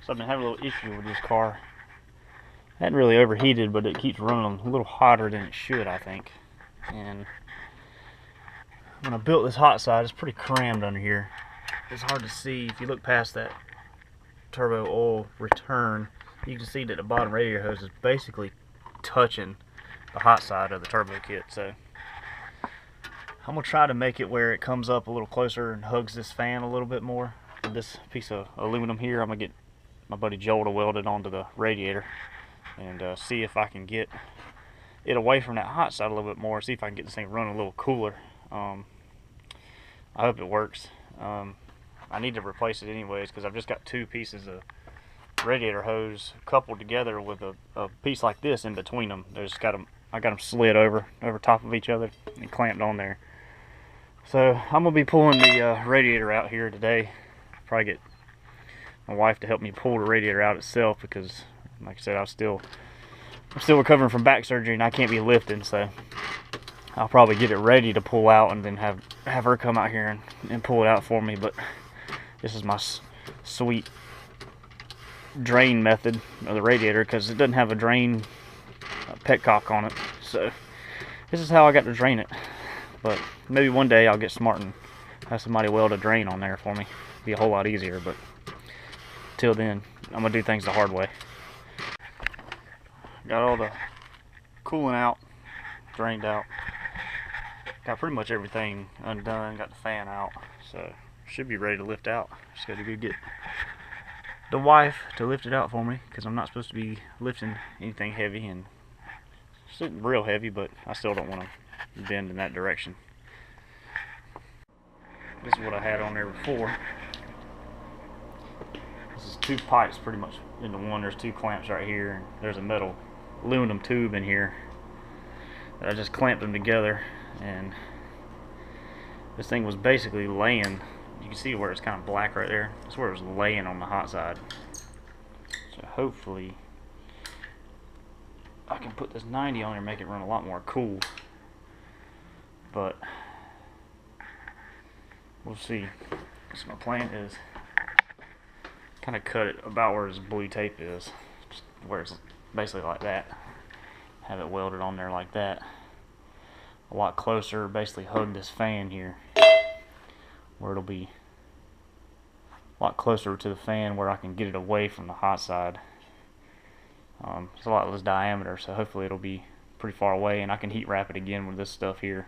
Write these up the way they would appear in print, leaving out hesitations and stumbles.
So I've been having a little issue with this car. It hadn't really overheated, but it keeps running a little hotter than it should, I think. And when I built this hot side, it's pretty crammed under here. It's hard to see. If you look past that turbo oil return, you can see that the bottom radiator hose is basically touching the hot side of the turbo kit. So I'm gonna try to make it where it comes up a little closer and hugs this fan a little bit more. With this piece of aluminum here, I'm gonna get my buddy Joel to weld it onto the radiator and see if I can get it away from that hot side a little bit more. See if I can get this thing running a little cooler. I hope it works. I need to replace it anyways because I've just got two pieces of radiator hose coupled together with a piece like this in between them. I got them slid over top of each other and clamped on there. So I'm gonna be pulling the radiator out here today. Probably get my wife to help me pull the radiator out itself because, like I said, I'm still recovering from back surgery and I can't be lifting. So I'll probably get it ready to pull out and then have her come out here and pull it out for me. But this is my sweet drain method of the radiator because it doesn't have a drain petcock on it. So this is how I got to drain it. But maybe one day I'll get smart and have somebody weld a drain on there for me. It'll be a whole lot easier, but till then, I'm gonna do things the hard way. Got all the cooling out, drained out. Got pretty much everything undone, got the fan out, so should be ready to lift out. Just gotta go get the wife to lift it out for me because I'm not supposed to be lifting anything heavy, and it's not real heavy, but I still don't want to bend in that direction. This is what I had on there before. This is two pipes pretty much into one. There's two clamps right here, and there's a metal aluminum tube in here that I just clamped them together, and this thing was basically laying. You can see where it's kind of black right there. That's where it was laying on the hot side. So hopefully I can put this 90 on there and make it run a lot more cool. But we'll see. So my plan is kind of cut it about where this blue tape is, just where it's basically like that. Have it welded on there like that. A lot closer, basically hug this fan here, where it'll be a lot closer to the fan where I can get it away from the hot side. It's a lot less diameter, so hopefully it'll be pretty far away and I can heat wrap it again with this stuff here.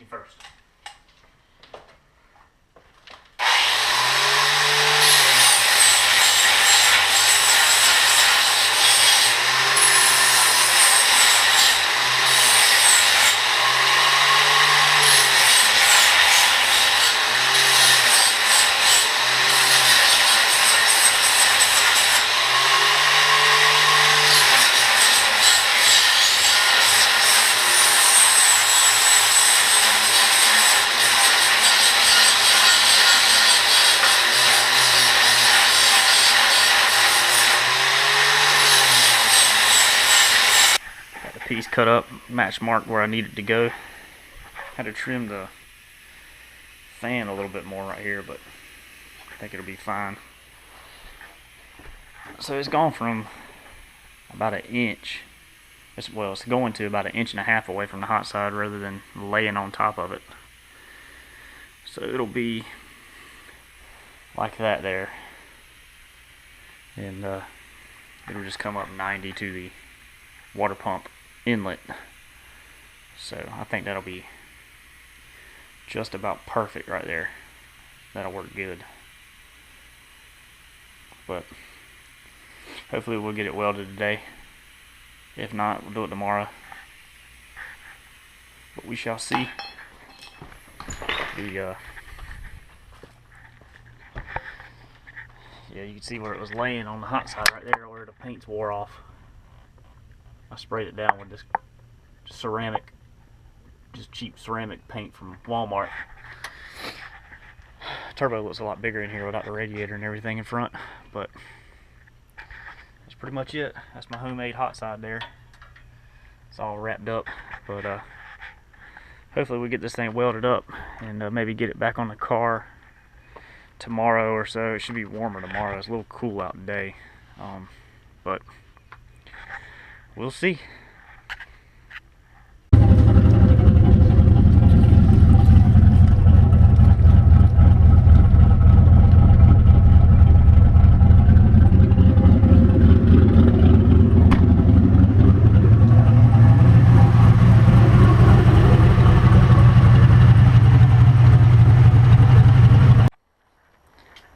First. Piece cut up, match marked where I need it to go. Had to trim the fan a little bit more right here, but I think it'll be fine. So it's gone from about an inch. It's going to about 1.5 inches away from the hot side rather than laying on top of it. So it'll be like that there. And it'll just come up 90 to the water pump inlet. So I think that'll be just about perfect right there. That'll work good. But hopefully we'll get it welded today. If not, we'll do it tomorrow. But we shall see. Yeah, you can see where it was laying on the hot side right there, where the paint's wore off. I sprayed it down with this ceramic, just cheap ceramic paint from Walmart. Turbo looks a lot bigger in here without the radiator and everything in front, but that's pretty much it. That's my homemade hot side there. It's all wrapped up, but hopefully we get this thing welded up and maybe get it back on the car tomorrow or so. It should be warmer tomorrow. It's a little cool out today, but we'll see.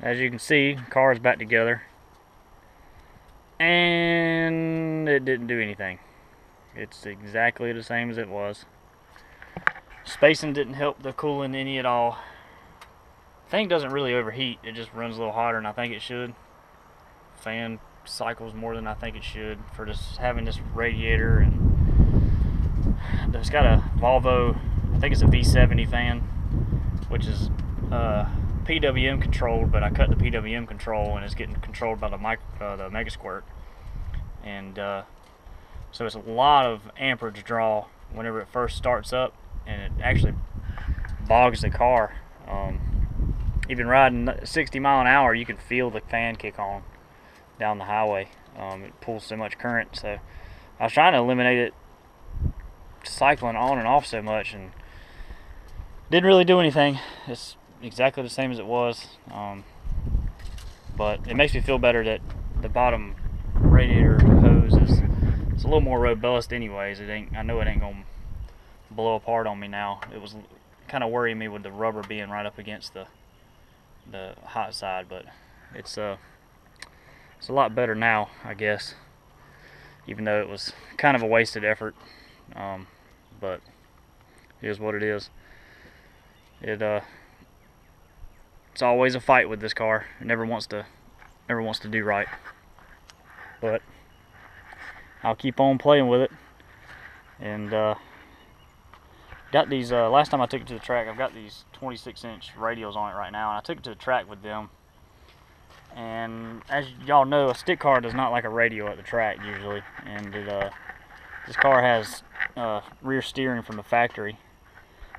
As you can see, the car is back together, and it didn't do anything. It's exactly the same as it was. Spacing didn't help the cooling any at all. Thing doesn't really overheat, it just runs a little hotter than I think it should. Fan cycles more than I think it should for just having this radiator, and it's got a Volvo, I think it's a V70 fan, which is PWM controlled, but I cut the PWM control and it's getting controlled by the Mega Squirt, and so it's a lot of amperage draw whenever it first starts up, and it actually bogs the car. Even riding 60 mile an hour, you can feel the fan kick on down the highway. It pulls so much current, so I was trying to eliminate it cycling on and off so much, and didn't really do anything. It's exactly the same as it was, but it makes me feel better that the bottom radiator hose is it's a little more robust anyways. I know it ain't gonna blow apart on me now. It was kind of worrying me with the rubber being right up against the hot side, but it's a lot better now, I guess, even though it was kind of a wasted effort, but it is what it is. It's always a fight with this car. It never wants to do right. But I'll keep on playing with it. And got these. Last time I took it to the track, I've got these 26-inch radials on it right now, and I took it to the track with them. And as y'all know, a stick car does not like a radio at the track usually. And this car has rear steering from the factory,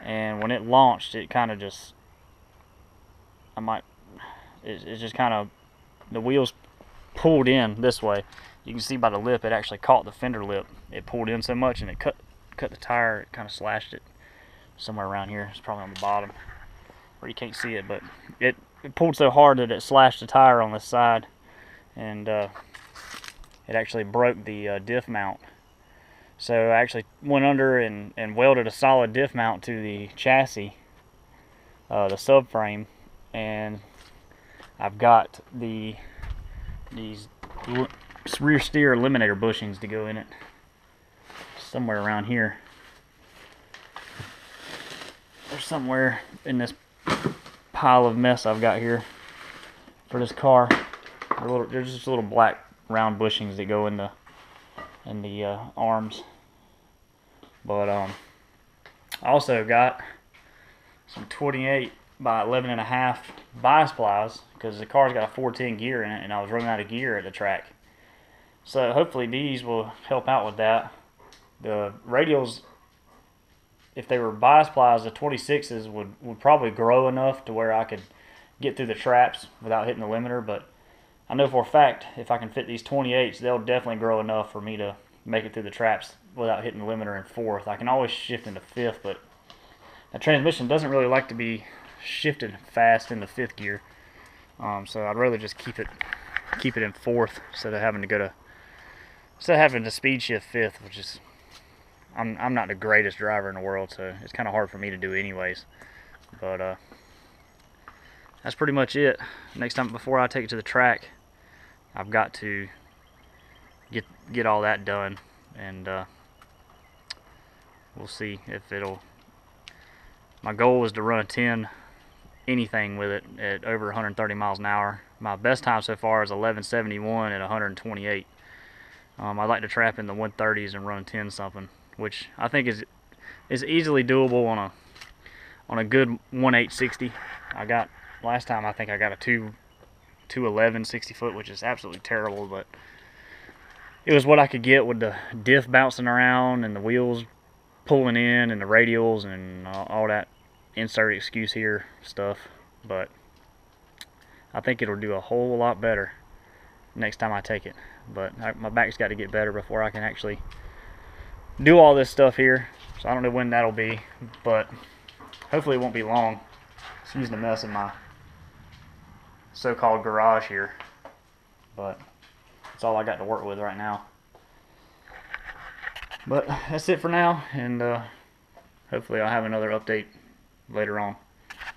and when it launched, it kind of just it's just kind of, the wheels pulled in this way. You can see by the lip, it actually caught the fender lip. It pulled in so much, and it cut the tire. It kind of slashed it somewhere around here. It's probably on the bottom where you can't see it, but it pulled so hard that it slashed the tire on this side, and it actually broke the diff mount. So I actually went under and welded a solid diff mount to the chassis, the subframe, and I've got these rear steer eliminator bushings to go in it somewhere around here. They're somewhere in this pile of mess I've got here for this car. There's just little black round bushings that go in the arms. But I also got some 28 by 11.5 bias plies, because the car's got a 410 gear in it, and I was running out of gear at the track. So hopefully these will help out with that. The radials, if they were bias plies, the 26s would probably grow enough to where I could get through the traps without hitting the limiter, but I know for a fact if I can fit these 28s, they'll definitely grow enough for me to make it through the traps without hitting the limiter in fourth. I can always shift into fifth, but the transmission doesn't really like to be shifted fast in the fifth gear, so I'd rather just keep it in fourth instead of having to go to instead of having to speed shift fifth, which is, I'm not the greatest driver in the world, so it's kind of hard for me to do anyways. But that's pretty much it. Next time, before I take it to the track, I've got to get all that done, and we'll see if it'll. My goal is to run a 10 anything with it at over 130 miles an hour. My best time so far is 11:71 at 128. I'd like to trap in the 130s and run 10 something, which I think is easily doable on a good 1.860. I got last time, I think I got a 211 60 foot, which is absolutely terrible, but it was what I could get with the diff bouncing around and the wheels pulling in and the radials and all that insert excuse here stuff. But I think it'll do a whole lot better next time I take it. But my back's got to get better before I can actually do all this stuff here, so I don't know when that'll be, but hopefully it won't be long. Excuse the mess in my so-called garage here, but that's all I got to work with right now. But that's it for now, and hopefully I'll have another update later on.